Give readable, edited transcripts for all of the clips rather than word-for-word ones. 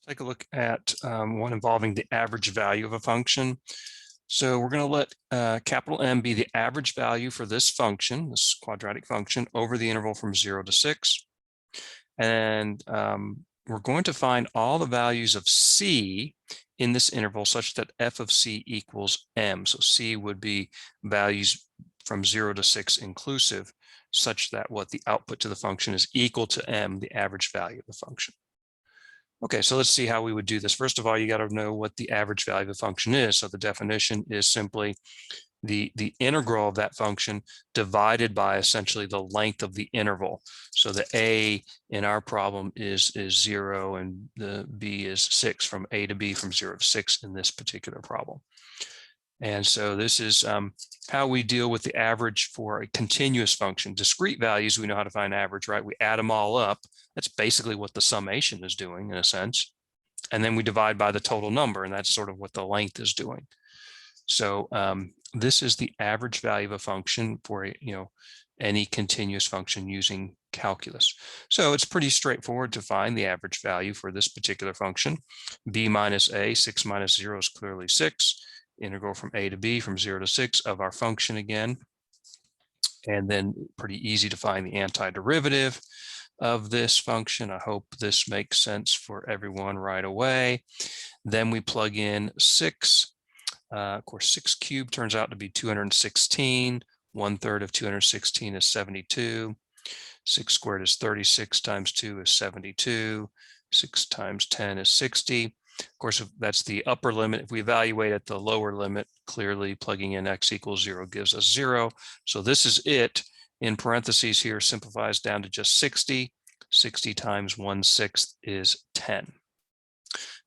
Take a look at one involving the average value of a function. So we're going to let capital M be the average value for this function, this quadratic function, over the interval from 0 to 6. And we're going to find all the values of C in this interval such that f of C equals M. So C would be values from 0 to 6 inclusive, such that what the output to the function is equal to M, the average value of the function. Okay, so let's see how we would do this. First of all, you got to know what the average value of the function is. So the definition is simply the integral of that function divided by essentially the length of the interval. So the a in our problem is 0 and the b is 6, from a to b from 0 to 6 in this particular problem. And so this is how we deal with the average for a continuous function. Discrete values, we know how to find average, right? We add them all up. That's basically what the summation is doing in a sense. And then we divide by the total number, and that's sort of what the length is doing. So this is the average value of a function for any continuous function using calculus. So it's pretty straightforward to find the average value for this particular function. B minus a, 6 minus 0 is clearly 6. Integral from a to b from 0 to 6 of our function again. And then pretty easy to find the antiderivative of this function. I hope this makes sense for everyone right away. Then we plug in 6. Of course, 6 cubed turns out to be 216. 1/3 of 216 is 72. 6 squared is 36 times 2 is 72. 6 times 10 is 60. Of course, if that's the upper limit. If we evaluate at the lower limit, clearly plugging in x equals 0 gives us 0. So this is it. In parentheses here simplifies down to just 60. 60 times 1/6 is 10.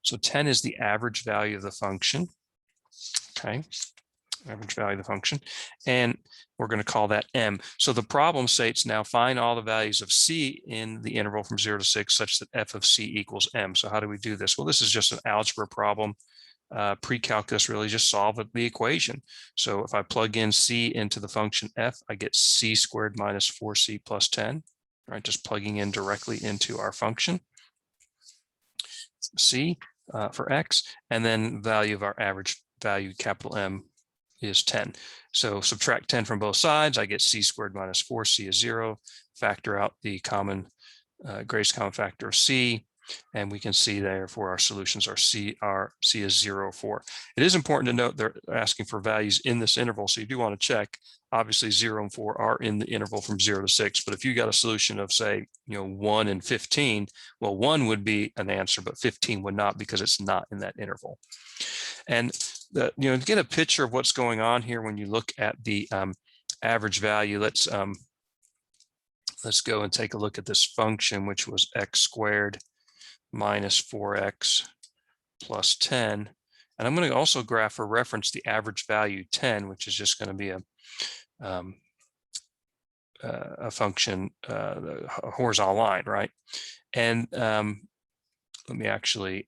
So 10 is the average value of the function. Okay, average value of the function. And we're going to call that M. So the problem states now find all the values of C in the interval from 0 to 6 such that f of C equals M. So how do we do this? Well, this is just an algebra problem. Pre-calculus really just solve the equation. So if I plug in C into the function f, I get C squared minus 4C plus 10, right? Just plugging in directly into our function. C for x, and then value of our average value, capital M, is 10. So subtract 10 from both sides, I get C squared minus 4C is 0. Factor out the greatest common factor of C, and we can see therefore our solutions are C is 0, 4. It is important to note they're asking for values in this interval, so you do want to check. Obviously 0 and 4 are in the interval from 0 to 6, but if you got a solution of say 1 and 15, well, 1 would be an answer, but 15 would not because it's not in that interval. And to get a picture of what's going on here when you look at the average value, let's go and take a look at this function, which was x squared minus 4x plus 10. And I'm going to also graph or reference the average value 10, which is just going to be a function, a horizontal line, right? And let me actually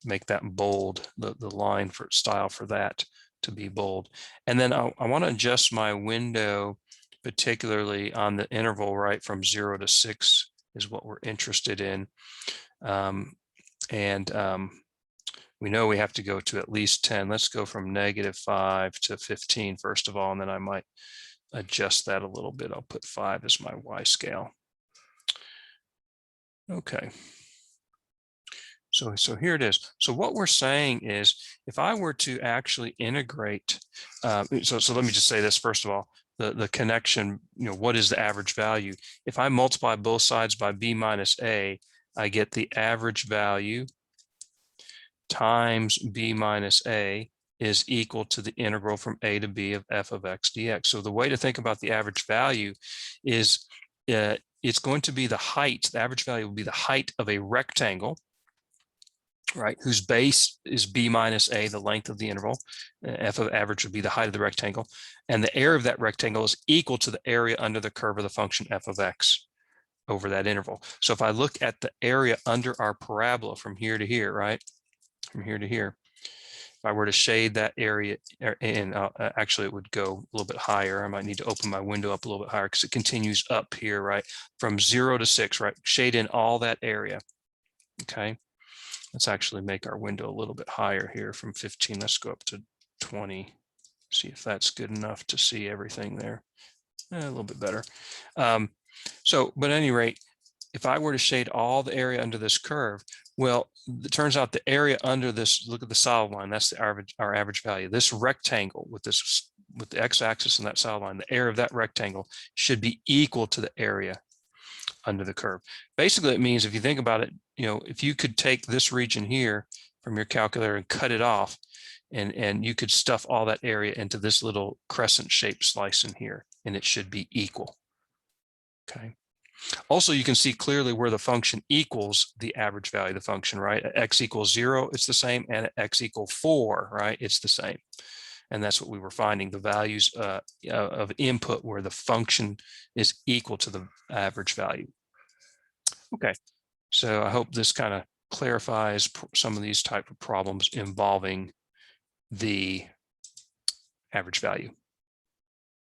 make that bold, the line for style for that to be bold. And then I want to adjust my window, particularly on the interval, right, from 0 to 6 is what we're interested in. We know we have to go to at least 10. Let's go from -5 to 15 first of all, and then I might adjust that a little bit. I'll put 5 as my Y scale. Okay. So here it is. So what we're saying is, if I were to actually integrate, so let me just say this first of all, the connection, what is the average value? If I multiply both sides by b minus a, I get the average value times b minus a is equal to the integral from a to b of f of x dx. So the way to think about the average value is it's going to be the height. The average value will be the height of a rectangle, right, whose base is b minus a, the length of the interval. F of average would be the height of the rectangle, and the area of that rectangle is equal to the area under the curve of the function f of x over that interval. So if I look at the area under our parabola from here to here, right, from here to here, if I were to shade that area, and actually it would go a little bit higher. I might need to open my window up a little bit higher because it continues up here, right, from 0 to 6, right, shade in all that area, okay. Let's actually make our window a little bit higher here from 15. Let's go up to 20. See if that's good enough to see everything there. A little bit better. But at any rate, if I were to shade all the area under this curve, well, it turns out the area under this, look at the solid line, that's the average, our average value. This rectangle with this, with the x-axis and that solid line, the area of that rectangle should be equal to the area under the curve. Basically, it means if you think about it, you know, if you could take this region here from your calculator and cut it off, and you could stuff all that area into this little crescent shaped slice in here, and it should be equal. Okay. Also, you can see clearly where the function equals the average value of the function, right? At x equals 0, it's the same, and at x equals 4, right, it's the same. And that's what we were finding, the values of input where the function is equal to the average value. Okay, so I hope this kind of clarifies some of these type of problems involving the average value.